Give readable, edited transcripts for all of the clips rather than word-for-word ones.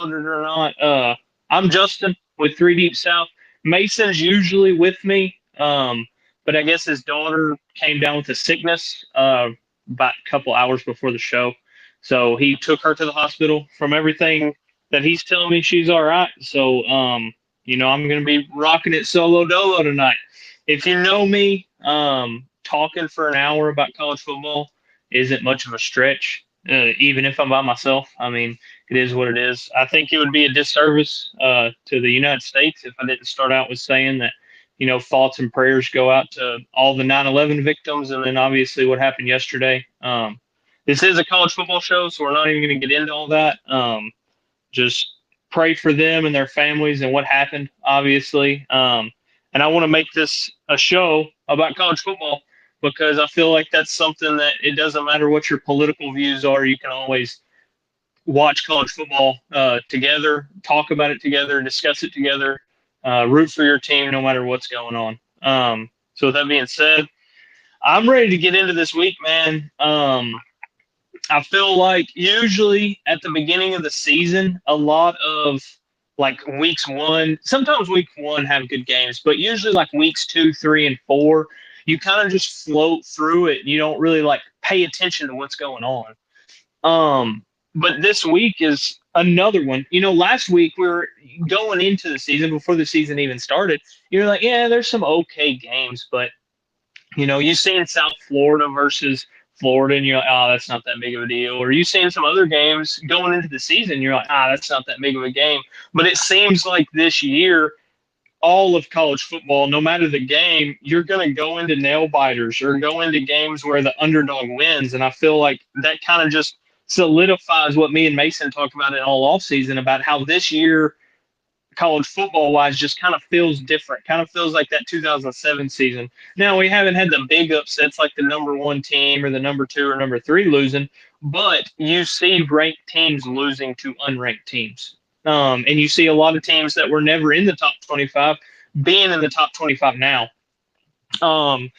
it or not. I'm Justin with Three Deep South. Mason's usually with me, but I guess his daughter came down with a sickness about a couple hours before the show, so he took her to the hospital. From everything that he's telling me, she's all right. So, I'm gonna be rocking it solo dolo tonight. If you know me, talking for an hour about college football isn't much of a stretch, even if I'm by myself. I mean, it is what it is. I think it would be a disservice to the United States if I didn't start out with saying that, thoughts and prayers go out to all the 9/11 victims, and then obviously what happened yesterday. This is a college football show, so we're not even going to get into all that. Just pray for them and their families and what happened, obviously. And I want to make this a show about college football because I feel like that's something that it doesn't matter what your political views are, you can always watch college football together, talk about it together, discuss it together, root for your team no matter what's going on. So with that being said, I'm ready to get into this week, man. I feel like usually at the beginning of the season, a lot of like weeks one, sometimes week one have good games, but usually like weeks two, three, and four, you kind of just float through it. You don't really like pay attention to what's going on. But this week is another one. Last week we were going into the season before the season even started. You're like, yeah, there's some okay games, but you seen South Florida versus Florida, and you're like, oh, that's not that big of a deal. Or you seen some other games going into the season, you're like, that's not that big of a game. But it seems like this year, all of college football, no matter the game, you're going to go into nail biters or go into games where the underdog wins. And I feel like that kind of just solidifies what me and Mason talked about in all offseason about how this year college football wise just kind of feels different, kind of feels like that 2007 season. Now, we haven't had the big upsets like the number one team or the number two or number three losing, but you see ranked teams losing to unranked teams. And you see a lot of teams that were never in the top 25 being in the top 25 now. Um,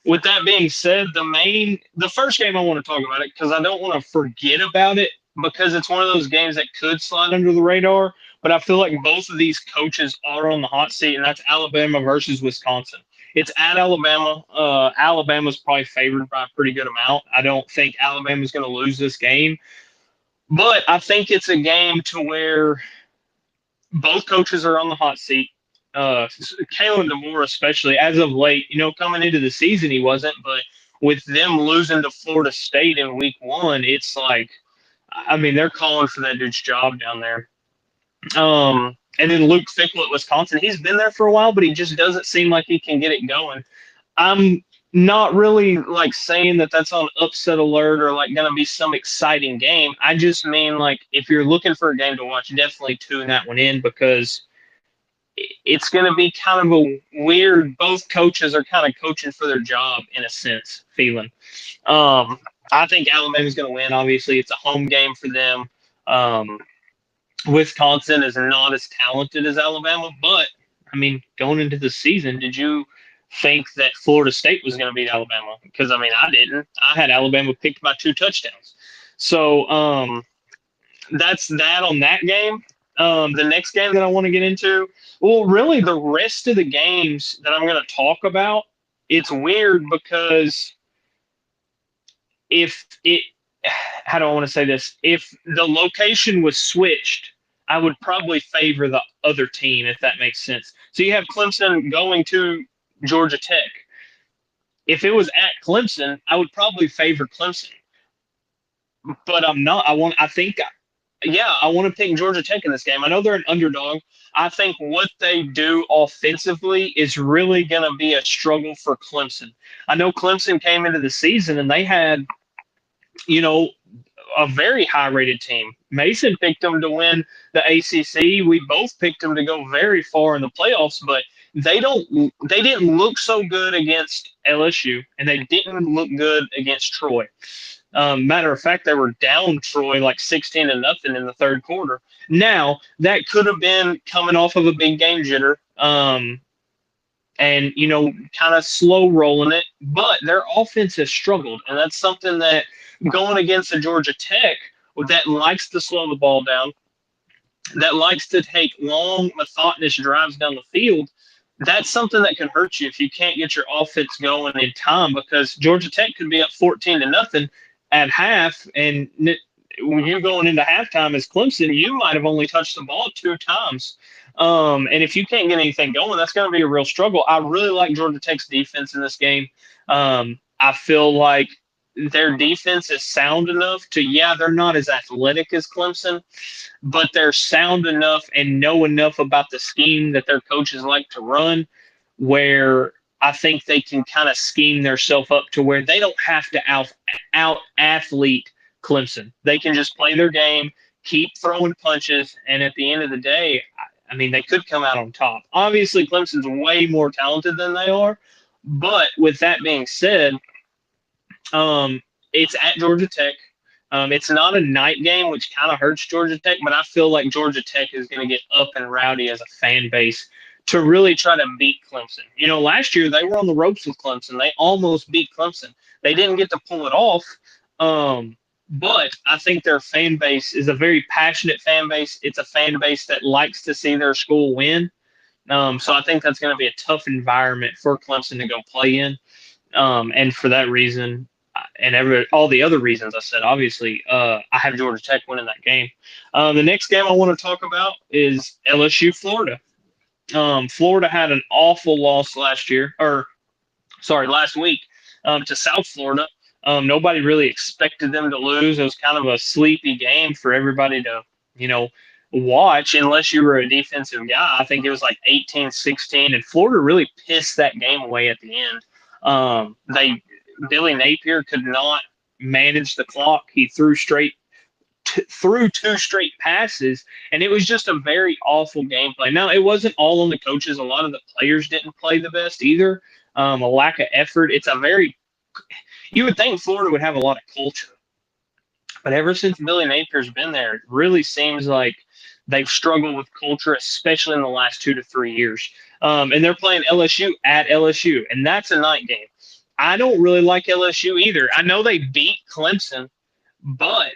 with that being said, the first game I want to talk about it because I don't want to forget about it because it's one of those games that could slide under the radar. But I feel like both of these coaches are on the hot seat, and that's Alabama versus Wisconsin. It's at Alabama. Alabama's probably favored by a pretty good amount. I don't think Alabama's going to lose this game, but I think it's a game to where both coaches are on the hot seat. Kalen DeMore, especially as of late, coming into the season, he wasn't, but with them losing to Florida State in week one, it's like, I mean, they're calling for that dude's job down there. And then Luke Fickle at Wisconsin, he's been there for a while, but he just doesn't seem like he can get it going. I'm not really like saying that that's on upset alert or like going to be some exciting game. I just mean like if you're looking for a game to watch, definitely tune that one in because it's going to be kind of a weird. Both coaches are kind of coaching for their job in a sense, feeling. I think Alabama's going to win. Obviously, it's a home game for them. Wisconsin is not as talented as Alabama, but I mean, going into the season, did you think that Florida State was going to beat Alabama? Because I mean, I didn't. I had Alabama picked by 2 touchdowns. So that's that on that game. The next game that I want to get into, well, really the rest of the games that I'm going to talk about, it's weird because if it, how do I want to say this? If the location was switched, I would probably favor the other team, if that makes sense. So you have Clemson going to Georgia Tech. If it was at Clemson, I would probably favor Clemson. But I'm not. I want to pick Georgia Tech in this game. I know they're an underdog. I think what they do offensively is really going to be a struggle for Clemson. I know Clemson came into the season and they had, a very high-rated team. Mason picked them to win the ACC. We both picked them to go very far in the playoffs, but they didn't look so good against LSU, and they didn't look good against Troy. Matter of fact, they were down Troy like 16-0 in the third quarter. Now, that could have been coming off of a big game jitter and, kind of slow rolling it. But their offense has struggled, and that's something that going against a Georgia Tech that likes to slow the ball down, that likes to take long, methodical drives down the field, that's something that can hurt you if you can't get your offense going in time, because Georgia Tech could be up 14 to nothing at half, and when you're going into halftime as Clemson, you might have only touched the ball 2 times. And if you can't get anything going, that's going to be a real struggle. I really like Georgia Tech's defense in this game. I feel like their defense is sound enough to, yeah, they're not as athletic as Clemson, but they're sound enough and know enough about the scheme that their coaches like to run, where I think they can kind of scheme themselves up to where they don't have to out athlete Clemson. They can just play their game, keep throwing punches, and at the end of the day, I mean, they could come out on top. Obviously, Clemson's way more talented than they are, but with that being said, it's at Georgia Tech. It's not a night game, which kind of hurts Georgia Tech, but I feel like Georgia Tech is going to get up and rowdy as a fan base to really try to beat Clemson. You know, last year they were on the ropes with Clemson. They almost beat Clemson. They didn't get to pull it off, but I think their fan base is a very passionate fan base. It's a fan base that likes to see their school win. So I think that's going to be a tough environment for Clemson to go play in. And for that reason, and all the other reasons I said, obviously, I have Georgia Tech winning that game. The next game I want to talk about is LSU Florida. Florida had an awful loss last week, to South Florida. Nobody really expected them to lose. It was kind of a sleepy game for everybody to, watch, unless you were a defensive guy. I think it was like 18-16, and Florida really pissed that game away at the end. Billy Napier could not manage the clock. He threw through 2 straight passes, and it was just a very awful gameplay. Now, it wasn't all on the coaches. A lot of the players didn't play the best either. A lack of effort. You would think Florida would have a lot of culture, but ever since Billy Napier's been there, it really seems like they've struggled with culture, especially in the last 2 to 3 years. And they're playing LSU at LSU, and that's a night game. I don't really like LSU either. I know they beat Clemson, but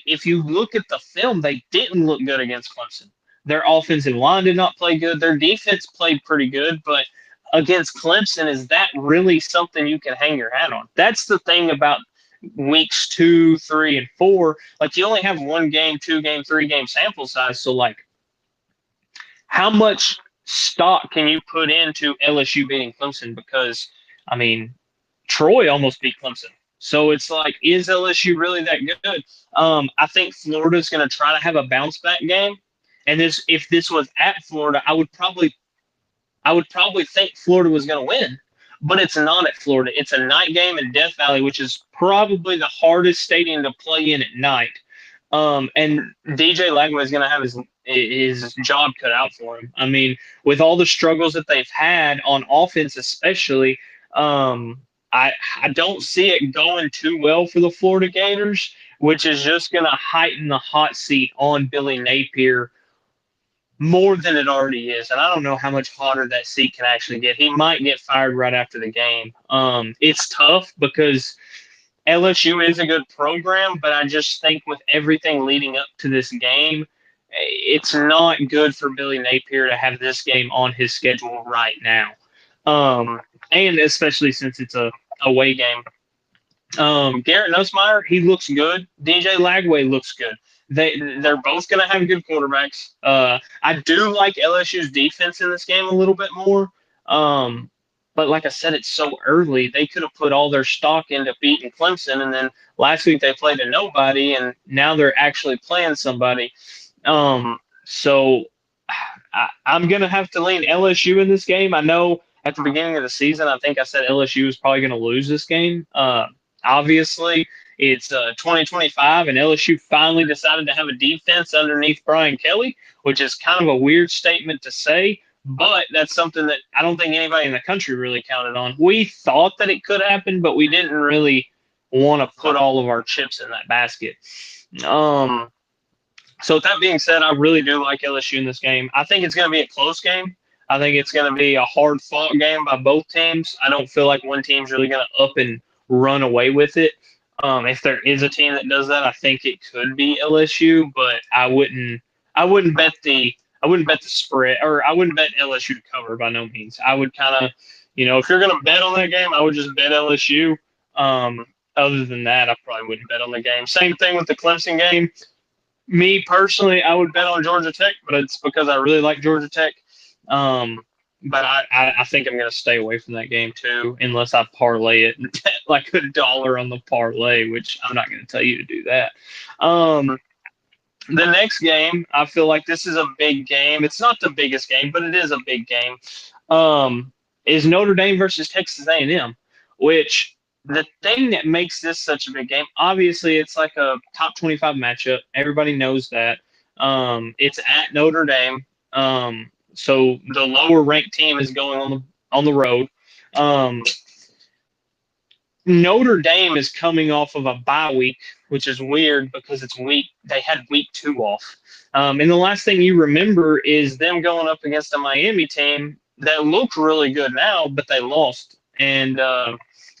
if you look at the film, they didn't look good against Clemson. Their offensive line did not play good. Their defense played pretty good, but against Clemson, is that really something you can hang your hat on? That's the thing about weeks 2, 3, and 4. Like, you only have 1 game, 2 game, 3 game sample size. So, like, how much stock can you put into LSU beating Clemson? Because, I mean, Troy almost beat Clemson. So it's like, is LSU really that good? I think Florida's going to try to have a bounce back game. And if this was at Florida, I would probably think Florida was going to win. But it's not at Florida. It's a night game in Death Valley, which is probably the hardest stadium to play in at night. And DJ Lagway is going to have his job cut out for him. I mean, with all the struggles that they've had on offense, especially, I don't see it going too well for the Florida Gators, which is just going to heighten the hot seat on Billy Napier more than it already is. And I don't know how much hotter that seat can actually get. He might get fired right after the game. It's tough because LSU is a good program, but I just think with everything leading up to this game, it's not good for Billy Napier to have this game on his schedule right now. And especially since it's a away game. Garrett Nussmeier, he looks good. DJ Lagway looks good. They're both going to have good quarterbacks. I do like LSU's defense in this game a little bit more. But like I said, it's so early. They could have put all their stock into beating Clemson, and then last week they played a nobody, and now they're actually playing somebody. So I'm going to have to lean LSU in this game. I know at the beginning of the season, I think I said LSU is probably going to lose this game. Obviously, it's 2025, and LSU finally decided to have a defense underneath Brian Kelly, which is kind of a weird statement to say, but that's something that I don't think anybody in the country really counted on. We thought that it could happen, but we didn't really want to put all of our chips in that basket. So with that being said, I really do like LSU in this game. I think it's going to be a close game. I think it's going to be a hard-fought game by both teams. I don't feel like one team's really going to up and run away with it. If there is a team that does that, I think it could be LSU, but I wouldn't bet I wouldn't bet the spread, or I wouldn't bet LSU to cover by no means. I would kind of, if you're gonna bet on that game, I would just bet LSU. Um, Other than that, I probably wouldn't bet on the game. Same thing with the Clemson game. Me personally, I would bet on Georgia Tech, but it's because I really like Georgia Tech. Um, but I think I'm going to stay away from that game too, unless I parlay it and bet like $1 on the parlay, which I'm not going to tell you to do that. The next game, I feel like this is a big game. It's not the biggest game, but it is a big game. Is Notre Dame versus Texas A&M, which the thing that makes this such a big game, obviously, it's like a top 25 matchup. Everybody knows that. It's at Notre Dame. So the lower ranked team is going on the road. Um, Notre Dame is coming off of a bye week, which is weird because they had week 2 off. And the last thing you remember is them going up against a Miami team that looked really good now, but they lost. And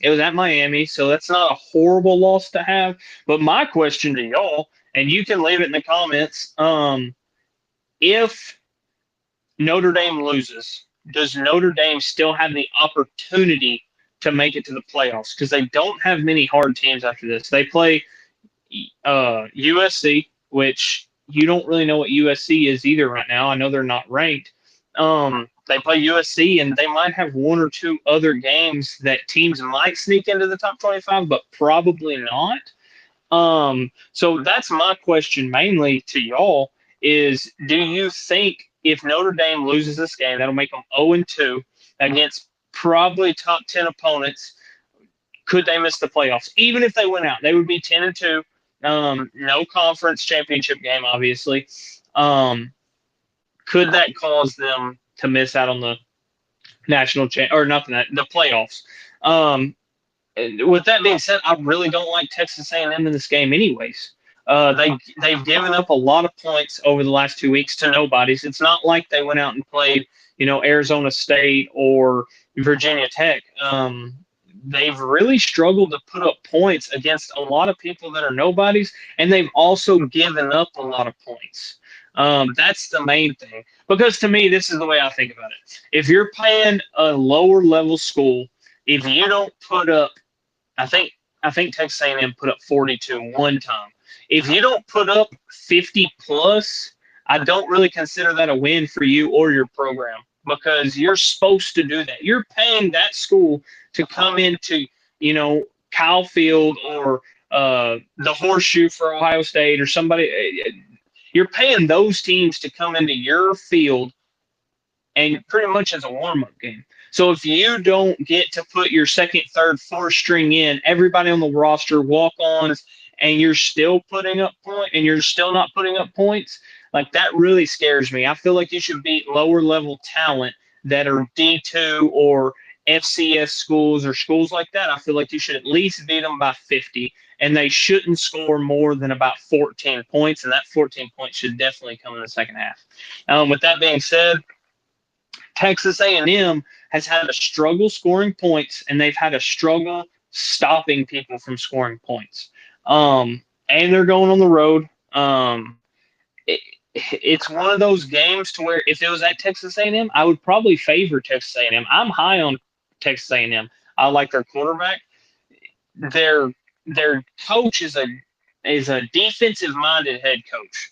it was at Miami, so that's not a horrible loss to have. But my question to y'all, and you can leave it in the comments, if Notre Dame loses, does Notre Dame still have the opportunity to make it to the playoffs? Because they don't have many hard teams after this. They play USC, which you don't really know what USC is either right now. I know they're not ranked. They play USC, and they might have one or two other games that teams might sneak into the top 25, but probably not. So that's my question mainly to y'all is, do you think if Notre Dame loses this game, that'll make them 0-2 against probably top 10 opponents? Could they miss the playoffs? Even if they went out, they would be 10-2. No conference championship game, obviously. Could that cause them to miss out on the the playoffs? With that being said, I really don't like Texas A&M in this game, anyways. They've given up a lot of points over the last 2 weeks to nobodies. It's not like they went out and played, Arizona State or Virginia Tech. They've really struggled to put up points against a lot of people that are nobodies, and they've also given up a lot of points. That's the main thing. Because to me, this is the way I think about it. If you're playing a lower level school, if you don't put up, I think Texas A&M put up 42 one time. If you don't put up 50 plus, I don't really consider that a win for you or your program, because you're supposed to do that. You're paying that school to come into, Kyle Field or the Horseshoe for Ohio State or somebody. You're paying those teams to come into your field and pretty much as a warm-up game. So if you don't get to put your second, third, fourth string in, everybody on the roster, walk-ons, and you're still putting up points, and you're still not putting up points, like that really scares me. I feel like you should beat lower-level talent that are D2 or FCS schools or schools like that. I feel like you should at least beat them by 50, and they shouldn't score more than about 14 points, and that 14 points should definitely come in the second half. With that being said, Texas A&M has had a struggle scoring points, and they've had a struggle stopping people from scoring points. And they're going on the road. It's one of those games to where if it was at Texas A&M, I would probably favor Texas A&M. I'm high on Texas A&M. I like their quarterback. Their coach is a defensive minded head coach.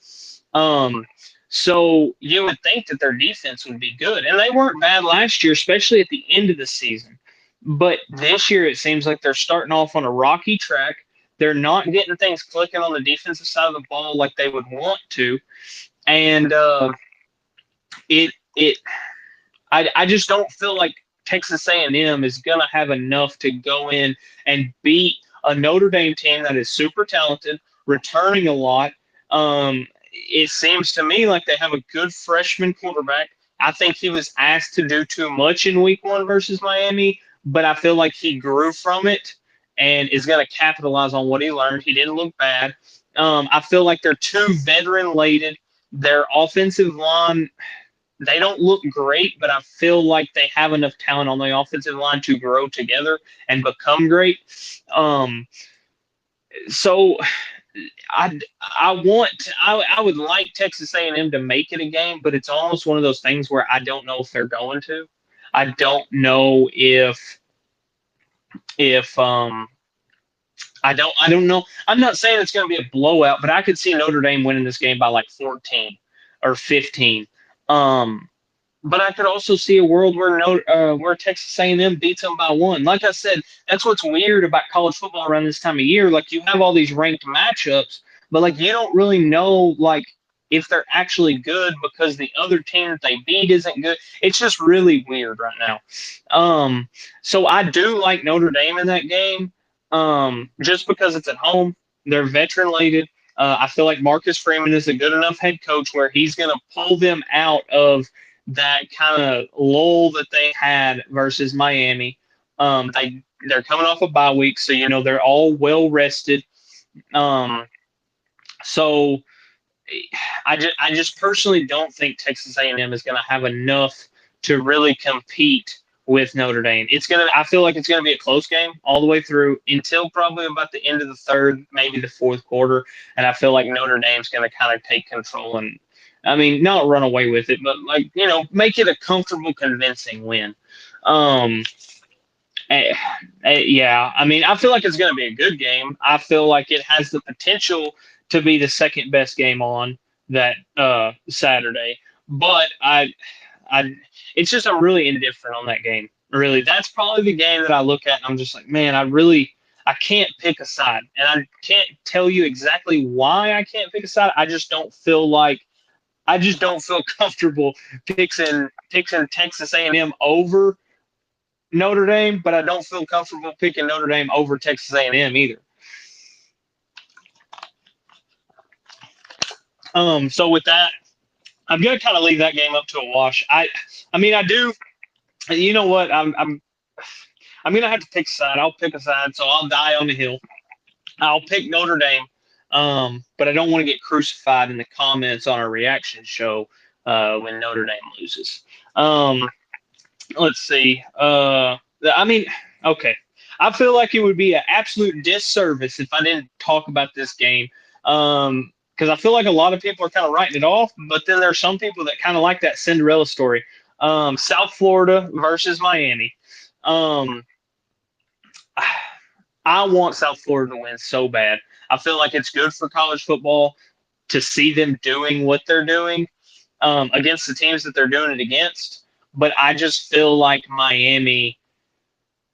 So you would think that their defense would be good. And they weren't bad last year, especially at the end of the season. But this year it seems like they're starting off on a rocky track. They're not getting things clicking on the defensive side of the ball like they would want to. And I just don't feel like Texas A&M is going to have enough to go in and beat a Notre Dame team that is super talented, returning a lot. It seems to me like they have a good freshman quarterback. I think he was asked to do too much in week 1 versus Miami, but I feel like he grew from it and is going to capitalize on what he learned. He didn't look bad. I feel like they're too veteran-laden. Their offensive line, they don't look great, but I feel like they have enough talent on the offensive line to grow together and become great. So I would like Texas A&M to make it a game, but it's almost one of those things where I don't know if they're going to. I don't know if I don't know. I'm not saying it's going to be a blowout, but I could see Notre Dame winning this game by like 14 or 15. Um, but I could also see a world where where Texas A&M beats them by one. Like I said, that's what's weird about college football around this time of year. Like you have all these ranked matchups, but like you don't really know like if they're actually good because the other team that they beat isn't good. It's just really weird right now. Um, so I do like Notre Dame in that game, just because it's at home. They're veteran laden. I feel like Marcus Freeman is a good enough head coach where he's going to pull them out of that kind of lull that they had versus Miami. They're coming off a bye week, so they're all well rested. Um, so I just personally don't think Texas A&M is going to have enough to really compete with Notre Dame. I feel like it's gonna be a close game all the way through until probably about the end of the third, maybe the fourth quarter, and I feel like Notre Dame's gonna kind of take control and, I mean, not run away with it, but like make it a comfortable, convincing win. Um, yeah, I mean, I feel like it's gonna be a good game. I feel like it has the potential to be the second best game on that Saturday, but I it's just I'm really indifferent on that game. Really, that's probably the game that I look at and I'm just like, man, I can't pick a side, and I can't tell you exactly why I can't pick a side. I just don't feel comfortable picking Texas A&M over Notre Dame, but I don't feel comfortable picking Notre Dame over Texas A&M either. So with that, I'm gonna kind of leave that game up to a wash. I mean, I do. You know what? I'm gonna have to pick a side. I'll pick a side, so I'll die on the hill. I'll pick Notre Dame, but I don't want to get crucified in the comments on our reaction show when Notre Dame loses. Um, let's see. I mean, okay. I feel like it would be an absolute disservice if I didn't talk about this game. Because I feel like a lot of people are kind of writing it off, but then there's some people that kind of like that Cinderella story. South Florida versus Miami. Um, I want South Florida to win so bad. I feel like it's good for college football to see them doing what they're doing against the teams that they're doing it against. But I just feel like Miami.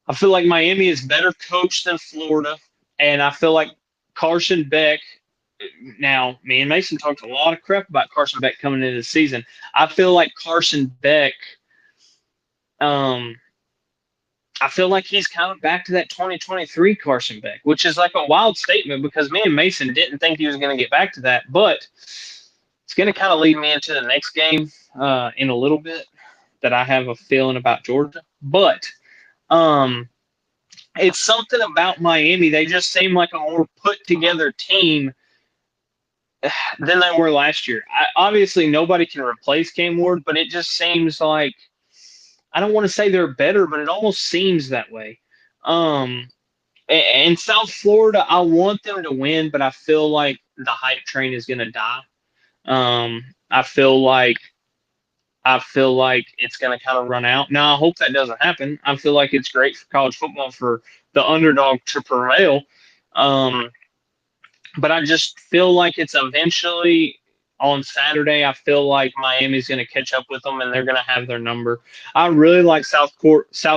I feel like Miami is better coached than Florida, and I feel like Carson Beck. Now, me and Mason talked a lot of crap about Carson Beck coming into the season. I feel like Carson Beck. Um, I feel like he's kind of back to that 2023 Carson Beck, which is like a wild statement because me and Mason didn't think he was going to get back to that. But it's going to kind of lead me into the next game in a little bit that I have a feeling about Georgia. But um, it's something about Miami. They just seem like a more put together team than they were last year. Obviously, nobody can replace Cam Ward, but it just seems like I don't want to say they're better, but it almost seems that way. Um, and South Florida, I want them to win, but I feel like the hype train is going to die. Um, I feel like I feel like it's going to kind of run out. Now, I hope that doesn't happen. I feel like it's great for college football for the underdog to prevail. Um, but I just feel like it's eventually on Saturday. I feel like Miami's going to catch up with them and they're going to have their number. I really like South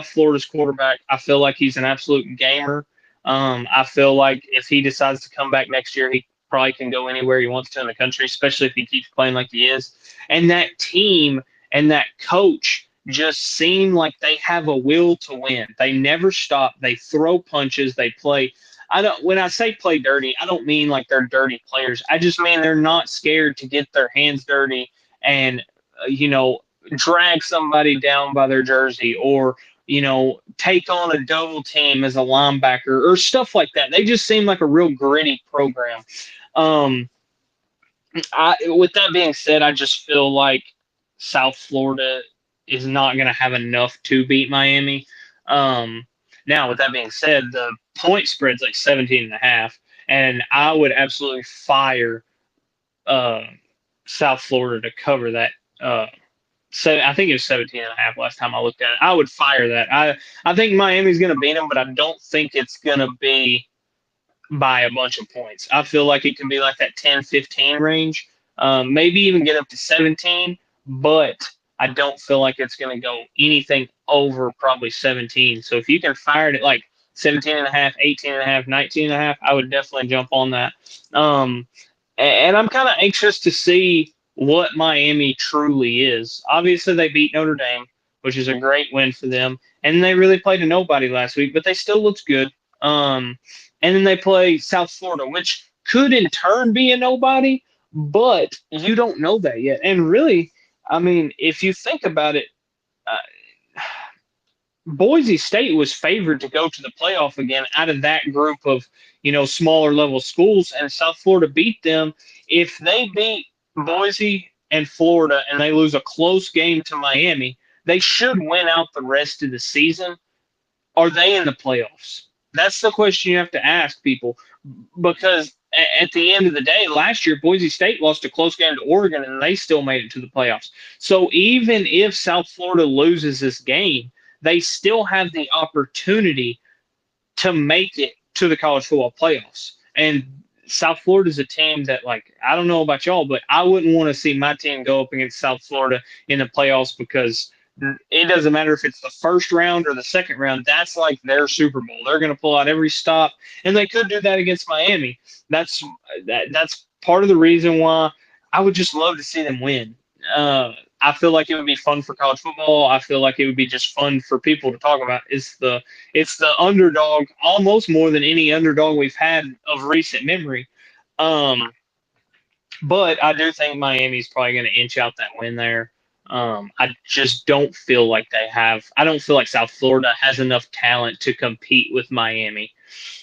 Florida's quarterback. I feel like he's an absolute gamer. I feel like if he decides to come back next year, he probably can go anywhere he wants to in the country, especially if he keeps playing like he is. And that team and that coach just seem like they have a will to win. They never stop. They throw punches. They play. I don't. When I say play dirty, I don't mean like they're dirty players. I just mean they're not scared to get their hands dirty and drag somebody down by their jersey or take on a double team as a linebacker or stuff like that. They just seem like a real gritty program. Um, with that being said, I just feel like South Florida is not going to have enough to beat Miami. Now, with that being said, the point spread's like 17 and a half. and I would absolutely fire uh, South Florida to cover that. So I think it was 17 and a half last time I looked at it. I would fire that. I think Miami's going to beat them, but I don't think it's going to be by a bunch of points. I feel like it can be like that 10-15 range, maybe even get up to 17, but I don't feel like it's going to go anything over probably 17. So if you can fire it at like 17 and a half, 18 and a half, 19 and a half, I would definitely jump on that. Um, and I'm kind of anxious to see what Miami truly is. Obviously, they beat Notre Dame, which is a great win for them, and they really played a nobody last week, but they still looked good. And then they play South Florida, which could in turn be a nobody, but you don't know that yet. And really, I mean, if you think about it, uh, Boise State was favored to go to the playoff again out of that group of, smaller level schools, and South Florida beat them. If they beat Boise and Florida and they lose a close game to Miami, they should win out the rest of the season. Are they in the playoffs? That's the question you have to ask people, because at the end of the day, last year Boise State lost a close game to Oregon and they still made it to the playoffs. So even if South Florida loses this game, they still have the opportunity to make it to the college football playoffs. And South Florida is a team that, like, I don't know about y'all, but I wouldn't want to see my team go up against South Florida in the playoffs, because it doesn't matter if it's the first round or the second round. That's like their Super Bowl. They're going to pull out every stop, and they could do that against Miami. That's that's part of the reason why I would just love to see them win. I feel like it would be fun for college football. I feel like it would be just fun for people to talk about. It's the underdog, almost more than any underdog we've had of recent memory. Um, but I do think Miami's probably going to inch out that win there. I just don't feel like they have. I don't feel like South Florida has enough talent to compete with Miami.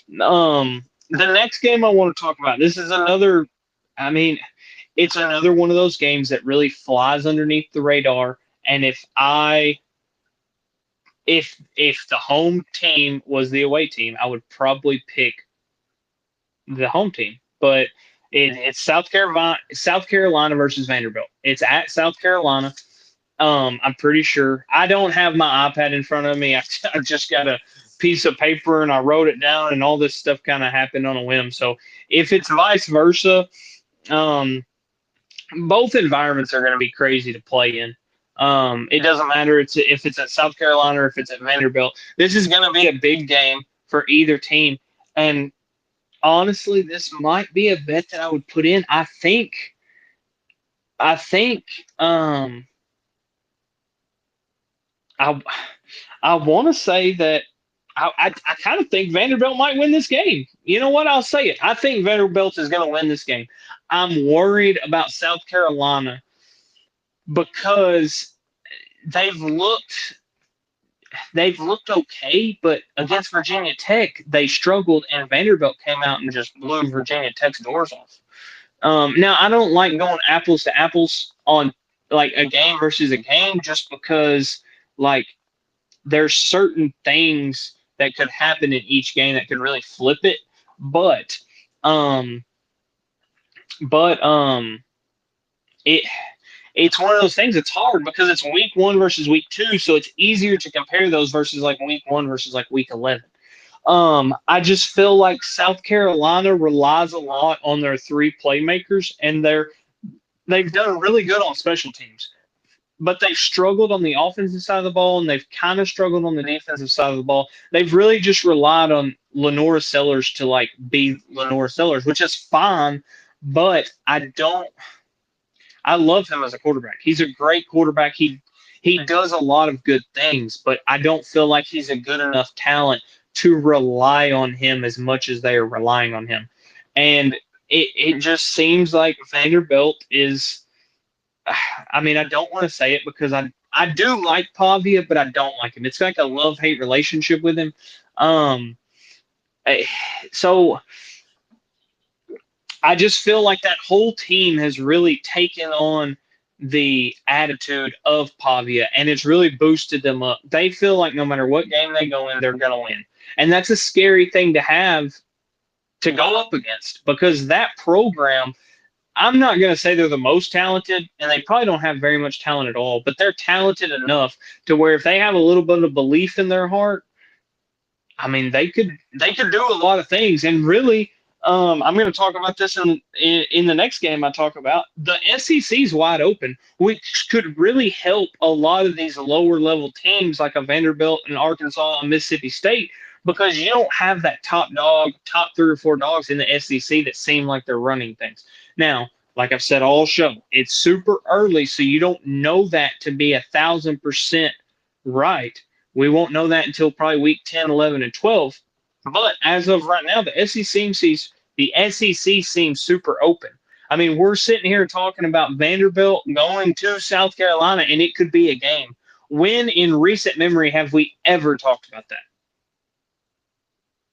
The next game I want to talk about. This is another. I mean, it's another one of those games that really flies underneath the radar. And if the home team was the away team, I would probably pick the home team. But it's South Carolina versus Vanderbilt. It's at South Carolina. I'm pretty sure. I don't have my iPad in front of me. I just got a piece of paper and I wrote it down, and all this stuff kind of happened on a whim. So if it's vice versa, um, both environments are going to be crazy to play in. It doesn't matter if it's at South Carolina or if it's at Vanderbilt. This is going to be a big game for either team. And honestly, this might be a bet that I would put in. I think I I want to say that I kind of think Vanderbilt might win this game. You know what? I'll say it. I think Vanderbilt is going to win this game. I'm worried about South Carolina because they've looked they've looked okay, but against Virginia Tech they struggled, and Vanderbilt came out and just blew Virginia Tech's doors off. Now I don't like going apples to apples on like a game versus a game, just because like there's certain things that could happen in each game that could really flip it. But um but it it's one of those things. It's hard because it's week 1 versus week 2, so it's easier to compare those versus like week 1 versus like week 11. I just feel like South Carolina relies a lot on their three playmakers, and they've done really good on special teams, but they've struggled on the offensive side of the ball, and they've kind of struggled on the defensive side of the ball. They've really just relied on Lenora Sellers to like be Lenora Sellers, which is fine, but I love him as a quarterback. He's a great quarterback. He does a lot of good things, but I don't feel like he's a good enough talent to rely on him as much as they are relying on him. And it just seems like Vanderbilt is. I mean, I don't want to say it because I do like Pavia, but I don't like him. It's like a love-hate relationship with him. Um, so I just feel like that whole team has really taken on the attitude of Pavia, and it's really boosted them up. They feel like no matter what game they go in, they're going to win. And that's a scary thing to have to go up against because that program, I'm not going to say they're the most talented, and they probably don't have very much talent at all, but they're talented enough to where if they have a little bit of belief in their heart, I mean, they could do a lot of things. And really, I'm going to talk about this in the next game I talk about. The SEC is wide open, which could really help a lot of these lower level teams like a Vanderbilt and Arkansas and Mississippi State because you don't have that top dog, top 3 or 4 dogs in the SEC that seem like they're running things. Now, like I've said all show, it's super early, so you don't know that to be 1,000% right. We won't know that until probably week 10, 11, and 12. But as of right now, the SEC seems super open. I mean, we're sitting here talking about Vanderbilt going to South Carolina, and it could be a game. When in recent memory have we ever talked about that?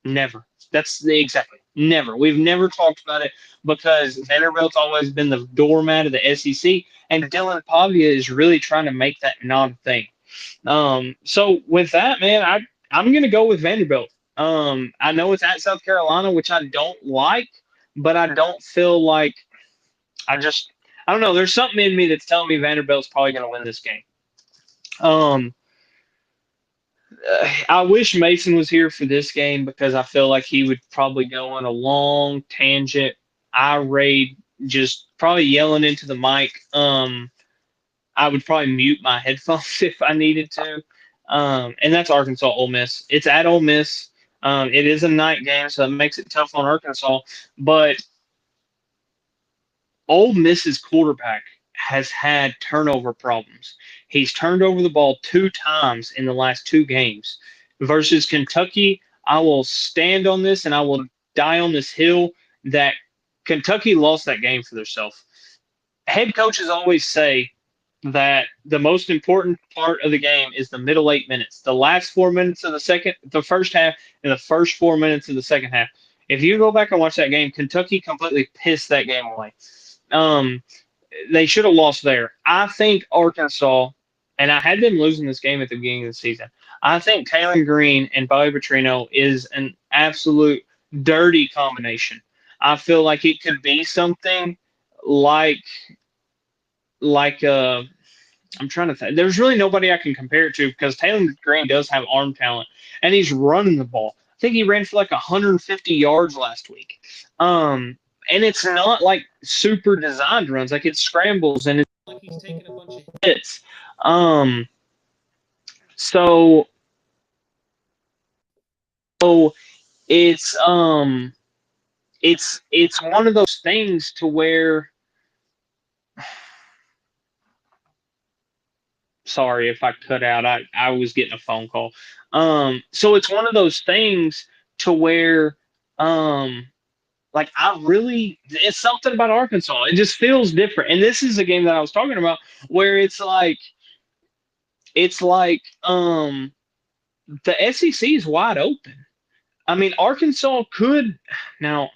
Never. Exactly never. We've never talked about it because Vanderbilt's always been the doormat of the SEC, and Dylan Pavia is really trying to make that non thing. So with that, man, I'm gonna go with Vanderbilt. I know it's at South Carolina, which I don't like, but I don't feel like I don't know. There's something in me that's telling me Vanderbilt's probably gonna win this game. Um, I wish Mason was here for this game because I feel like he would probably go on a long tangent, irate, just probably yelling into the mic. I would probably mute my headphones if I needed to. And that's Arkansas Ole Miss. It's at Ole Miss. It is a night game, so it makes it tough on Arkansas. But Ole Miss's quarterback has had turnover problems. He's turned over the ball 2 times in the last 2 games. Versus Kentucky, I will stand on this and I will die on this hill that Kentucky lost that game for themselves. Head coaches always say that the most important part of the game is the middle 8 minutes, the last 4 minutes of the first half, and the first 4 minutes of the second half. If you go back and watch that game, Kentucky completely pissed that game away. Um, they should have lost there. I think Arkansas, and I had them losing this game at the beginning of the season. I think Taylor Green and Bobby Petrino is an absolute dirty combination. I feel like it could be something like I'm trying to think. There's really nobody I can compare it to because Taylor Green does have arm talent and he's running the ball. I think he ran for like 150 yards last week. And it's not like super designed runs, like it's scrambles and it's like he's taking a bunch of hits. Um, so so it's one of those things to where sorry if I cut out. I was getting a phone call. So it's one of those things to where like it's something about Arkansas. It just feels different. And this is a game that I was talking about where it's like the SEC is wide open. I mean, Arkansas could now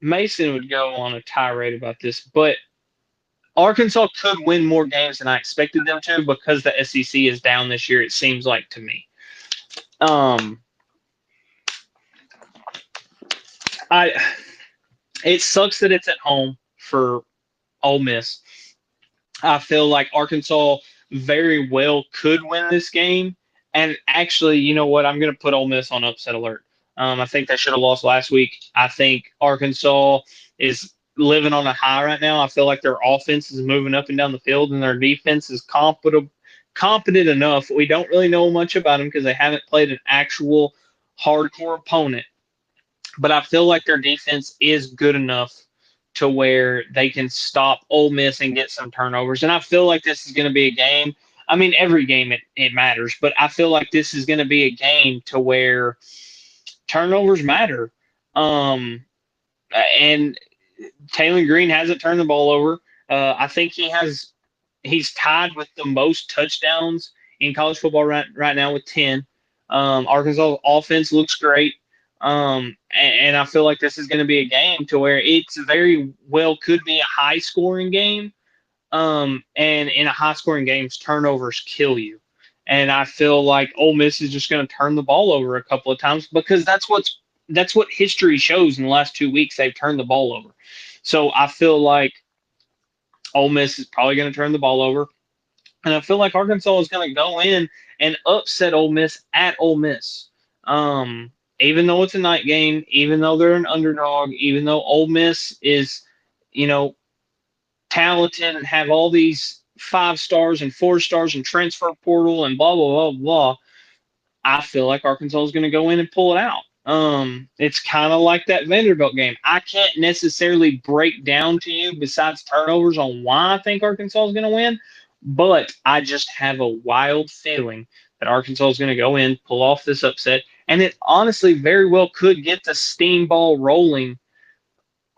Mason would go on a tirade about this, but Arkansas could win more games than I expected them to because the SEC is down this year, it seems like to me. It sucks that it's at home for Ole Miss. I feel like Arkansas very well could win this game. And actually, you know what? I'm going to put Ole Miss on upset alert. I think they should have lost last week. I think Arkansas is living on a high right now. I feel like their offense is moving up and down the field, and their defense is competent enough. We don't really know much about them because they haven't played an actual hardcore opponent. But I feel like their defense is good enough to where they can stop Ole Miss and get some turnovers. And I feel like this is going to be a game. I mean, every game it matters, but I feel like this is going to be a game to where turnovers matter. And Taylor Green hasn't turned the ball over. I think he's tied with the most touchdowns in college football right now with 10. Arkansas offense looks great. And I feel like this is going to be a game to where it's very well could be a high scoring game. And in a high scoring game, turnovers kill you. And I feel like Ole Miss is just going to turn the ball over a couple of times because that's what's that's what history shows. In the last 2 weeks, they've turned the ball over. So I feel like Ole Miss is probably going to turn the ball over, and I feel like Arkansas is going to go in and upset Ole Miss at Ole Miss. Um, Even though it's a night game, even though they're an underdog, even though Ole Miss is, you know, talented and have all these 5 stars and 4 stars and transfer portal and blah blah blah blah. I feel like Arkansas is going to go in and pull it out. It's kind of like that Vanderbilt game. I can't necessarily break down to you besides turnovers on why I think Arkansas is going to win, but I just have a wild feeling that Arkansas is going to go in, pull off this upset, and it honestly very well could get the steam ball rolling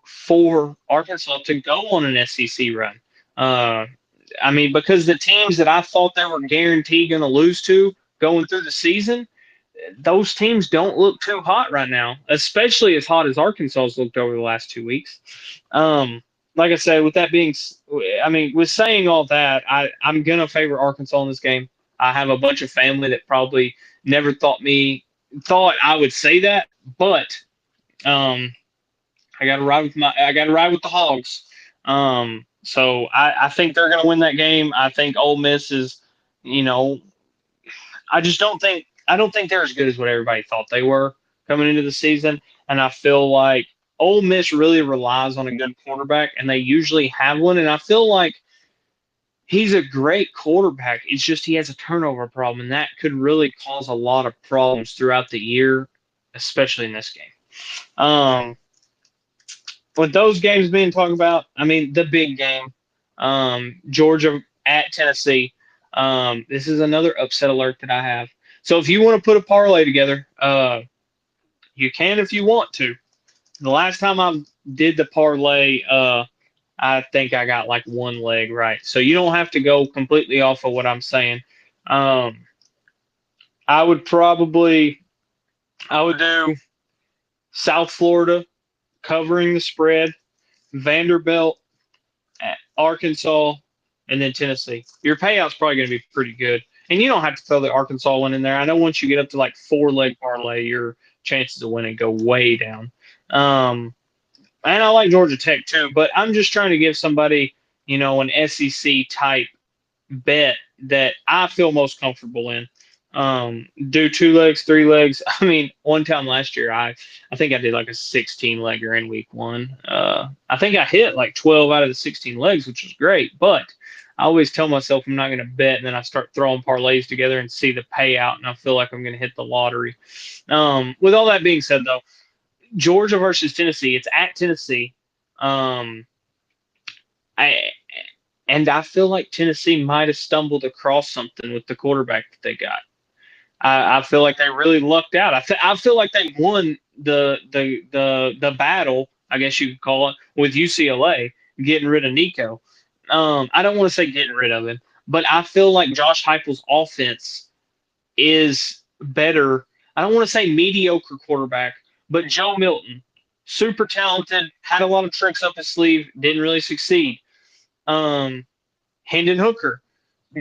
for Arkansas to go on an SEC run. Uh, I mean, because the teams that I thought they were guaranteed going to lose to going through the season, those teams don't look too hot right now, especially as hot as Arkansas's looked over the last 2 weeks. Like I said, with that being, I mean, with saying all that, I'm going to favor Arkansas in this game. I have a bunch of family that probably never thought I would say that, but um, I got to ride with the Hogs. So I think they're going to win that game. I think Ole Miss is, you know, I don't think they're as good as what everybody thought they were coming into the season. And I feel like Ole Miss really relies on a good quarterback, and they usually have one. And I feel like he's a great quarterback. It's just he has a turnover problem, and that could really cause a lot of problems throughout the year, especially in this game. Um, with those games being talked about, I mean, the big game, Georgia at Tennessee. This is another upset alert that I have. So if you want to put a parlay together, you can if you want to. The last time I did the parlay, I think I got like one leg right. So you don't have to go completely off of what I'm saying. Um, I would probably, I would do South Florida covering the spread, Vanderbilt, Arkansas, and then Tennessee. Your payout's probably going to be pretty good. And you don't have to throw the Arkansas one in there. I know once you get up to like 4 leg parlay, your chances of winning go way down. And I like Georgia Tech too, but I'm just trying to give somebody, an SEC type bet that I feel most comfortable in. Do 2 legs, 3 legs. I mean, one time last year, I think I did like a 16 legger in week one. I think I hit like 12 out of the 16 legs, which was great. But I always tell myself I'm not going to bet, and then I start throwing parlays together and see the payout, and I feel like I'm going to hit the lottery. With all that being said, though, Georgia versus Tennessee, it's at Tennessee. Um, I I feel like Tennessee might have stumbled across something with the quarterback that they got. I feel like they really lucked out. I feel like they won the battle, I guess you could call it, with UCLA getting rid of Nico. I don't want to say getting rid of him, but I feel like Josh Heupel's offense is better. I don't want to say mediocre quarterback, but Joe Milton, super talented, had a lot of tricks up his sleeve, didn't really succeed. Hendon Hooker,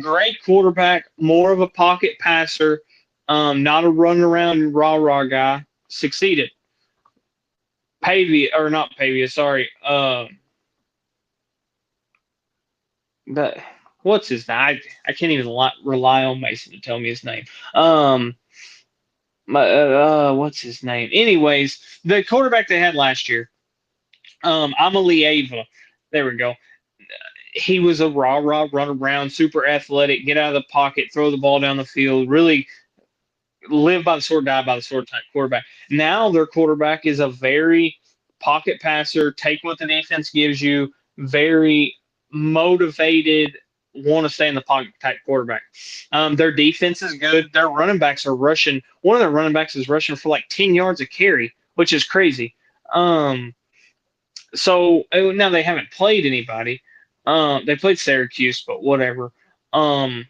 great quarterback, more of a pocket passer, not a run around rah rah guy. Succeeded. Pavia or not Pavia, sorry. But what's his name? I can't even rely on Mason to tell me his name. What's his name? Anyways, the quarterback they had last year, Amalie Ava. There we go. He was a rah rah run around, super athletic, get out of the pocket, throw the ball down the field, really live by the sword, die by the sword type quarterback. Now their quarterback is a very pocket passer, take what the defense gives you, very motivated, want to stay in the pocket type quarterback. Their defense is good. Their running backs are rushing. One of their running backs is rushing for like 10 yards a carry, which is crazy. So now they haven't played anybody. They played Syracuse, but whatever. And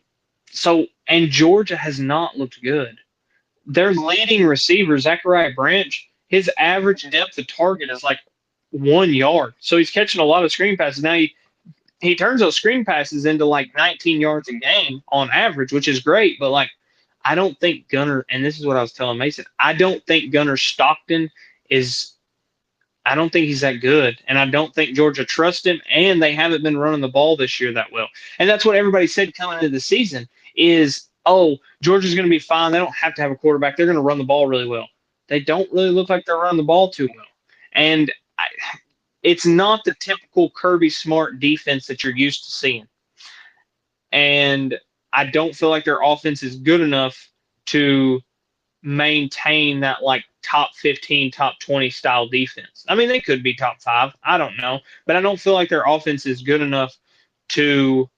Georgia has not looked good. Their leading receiver, Zachariah Branch, his average depth of target is like 1 yard. So he's catching a lot of screen passes. Now he turns those screen passes into like 19 yards a game on average, which is great. But like, I don't think Gunner, and this is what I was telling Mason, I don't think Gunner Stockton is, I don't think he's that good. And I don't think Georgia trusts him. And they haven't been running the ball this year that well. And that's what everybody said coming into the season is, oh, Georgia's going to be fine. They don't have to have a quarterback. They're going to run the ball really well. They don't really look like they're running the ball too well. And it's not the typical Kirby Smart defense that you're used to seeing. And I don't feel like their offense is good enough to maintain that like top 15, top 20 style defense. I mean, they could be top 5. I don't know. But I don't feel like their offense is good enough to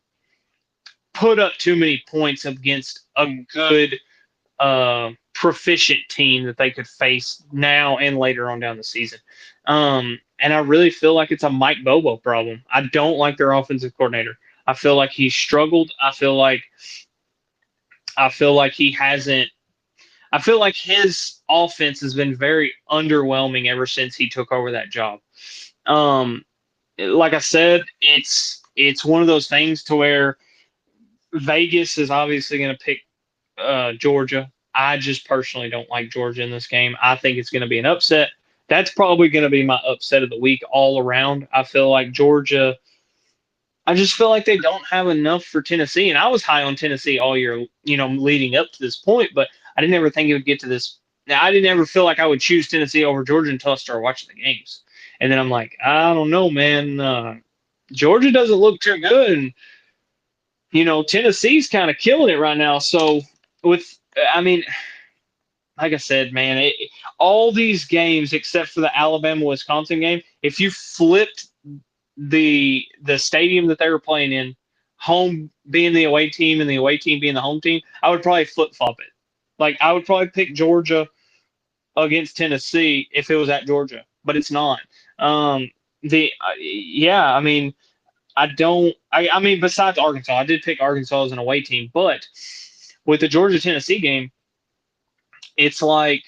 put up too many points against a good, proficient team that they could face now and later on down the season. And I really feel like it's a Mike Bobo problem. I don't like their offensive coordinator. I feel like he's struggled. I feel like he hasn't. I feel like his offense has been very underwhelming ever since he took over that job. Like I said, it's one of those things to where Vegas is obviously going to pick Georgia. I just personally don't like Georgia in this game. I think it's going to be an upset. That's probably going to be my upset of the week all around. I feel like Georgia. I just feel like they don't have enough for Tennessee, and I was high on Tennessee all year, leading up to this point. But I didn't ever think it would get to this. Now, I didn't ever feel like I would choose Tennessee over Georgia until I started watching the games, and then I'm like, I don't know, man. Georgia doesn't look too good, and Tennessee's kind of killing it right now. So like I said, man, all these games except for the Alabama-Wisconsin game, if you flipped the stadium that they were playing in, home being the away team and the away team being the home team, I would probably flip-flop it. Like, I would probably pick Georgia against Tennessee if it was at Georgia, but it's not. Yeah, I mean, besides Arkansas, I did pick Arkansas as an away team, but with the Georgia-Tennessee game, it's like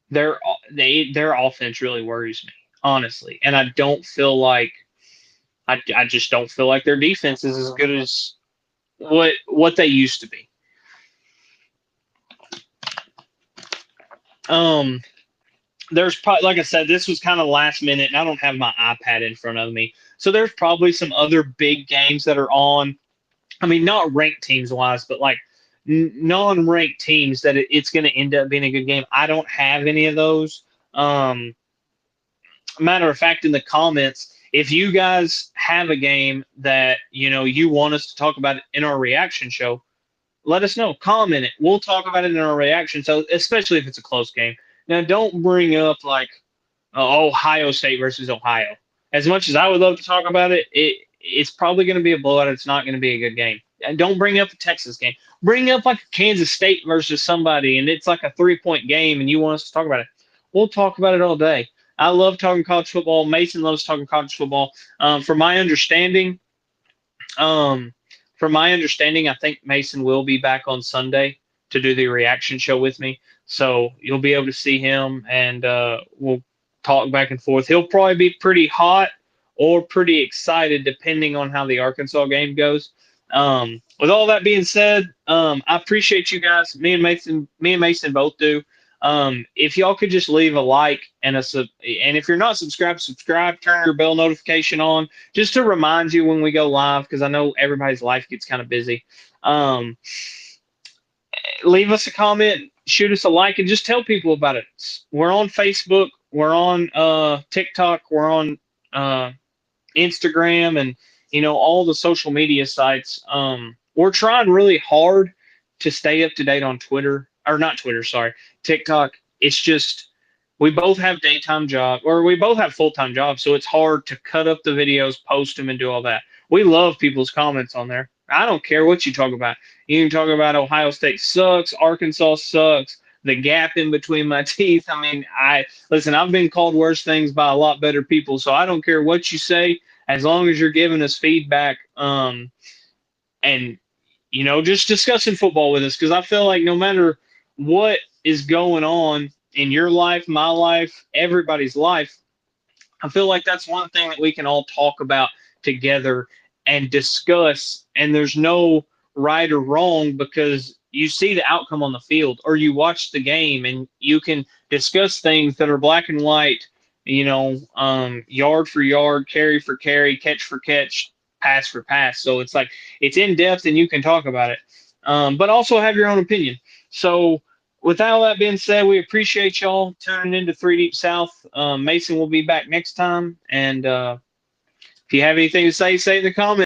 their offense really worries me, honestly. And I don't feel like I just don't feel like their defense is as good as what they used to be. There's probably, like I said, this was kind of last minute, and I don't have my iPad in front of me, so there's probably some other big games that are on. I mean, not ranked teams wise, but like non-ranked teams that it's going to end up being a good game. I don't have any of those. Matter of fact, in the comments, if you guys have a game that you want us to talk about in our reaction show, let us know. Comment it. We'll talk about it in our reaction. So, especially if it's a close game. Now, don't bring up like Ohio State versus Ohio. As much as I would love to talk about it, it's probably going to be a blowout. It's not going to be a good game. And don't bring up the Texas game. Bring up like Kansas State versus somebody, and it's like a 3-point game, and you want us to talk about it. We'll talk about it all day. I love talking college football. Mason loves talking college football. From my understanding, I think Mason will be back on Sunday to do the reaction show with me. So you'll be able to see him, and we'll talk back and forth. He'll probably be pretty hot or pretty excited, depending on how the Arkansas game goes. With all that being said, I appreciate you guys. Me and Mason both do. If y'all could just leave a like and if you're not subscribed, subscribe, turn your bell notification on just to remind you when we go live, because I know everybody's life gets kind of busy. Leave us a comment, shoot us a like, and just tell people about it. We're on Facebook, we're on TikTok, we're on Instagram, and all the social media sites. We're trying really hard to stay up to date on TikTok. It's just we both have daytime jobs, or we both have full-time jobs, so it's hard to cut up the videos, post them, and do all that. We love people's comments on there. I don't care what you talk about. You can talk about Ohio State sucks, Arkansas sucks, the gap in between my teeth. I mean, I've been called worse things by a lot better people, so I don't care what you say as long as you're giving us feedback, and just discussing football with us, because I feel like no matter what is going on in your life, my life, everybody's life, I feel like that's one thing that we can all talk about together and discuss, and there's no right or wrong because you see the outcome on the field or you watch the game and you can discuss things that are black and white, yard for yard, carry for carry, catch for catch, pass for pass. So it's like it's in depth and you can talk about it, but also have your own opinion. So with all that being said, we appreciate y'all tuning into Three Deep South. Mason will be back next time, and if you have anything to say, say it in the comments.